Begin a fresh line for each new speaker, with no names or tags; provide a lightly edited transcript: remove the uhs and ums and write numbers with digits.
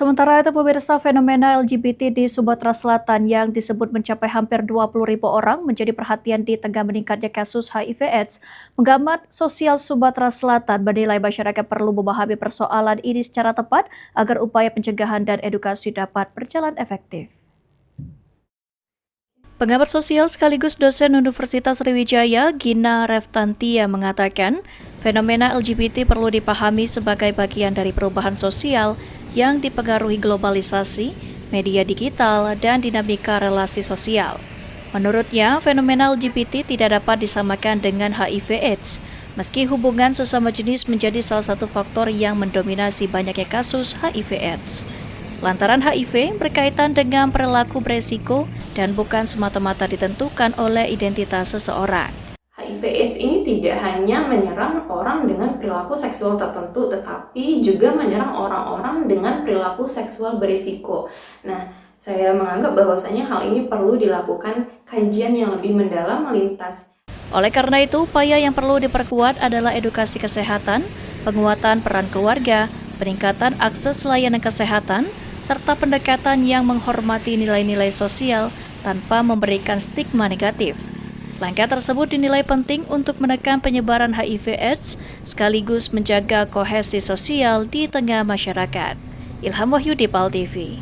Sementara itu, pemirsa, fenomena LGBT di Sumatera Selatan yang disebut mencapai hampir 20.000 orang menjadi perhatian di tengah meningkatnya kasus HIV/AIDS. Pengamat sosial Sumatera Selatan menilai masyarakat perlu memahami persoalan ini secara tepat agar upaya pencegahan dan edukasi dapat berjalan efektif. Pengamat sosial sekaligus dosen Universitas Sriwijaya, Gina Reftantia, mengatakan fenomena LGBT perlu dipahami sebagai bagian dari perubahan sosial yang dipengaruhi globalisasi, media digital, dan dinamika relasi sosial. Menurutnya, fenomena LGBT tidak dapat disamakan dengan HIV/AIDS, meski hubungan sesama jenis menjadi salah satu faktor yang mendominasi banyaknya kasus HIV/AIDS. Lantaran HIV berkaitan dengan perilaku beresiko dan bukan semata-mata ditentukan oleh identitas seseorang.
HIV/AIDS ini tidak hanya menyerang orang dengan perilaku seksual tertentu, tetapi juga menyerang orang-orang dengan perilaku seksual berisiko. Nah, saya menganggap bahwasanya hal ini perlu dilakukan kajian yang lebih mendalam lintas.
Oleh karena itu, upaya yang perlu diperkuat adalah edukasi kesehatan, penguatan peran keluarga, peningkatan akses layanan kesehatan, serta pendekatan yang menghormati nilai-nilai sosial tanpa memberikan stigma negatif. Langkah tersebut dinilai penting untuk menekan penyebaran HIV/AIDS sekaligus menjaga kohesi sosial di tengah masyarakat. Ilham Wahyudi, PAL TV.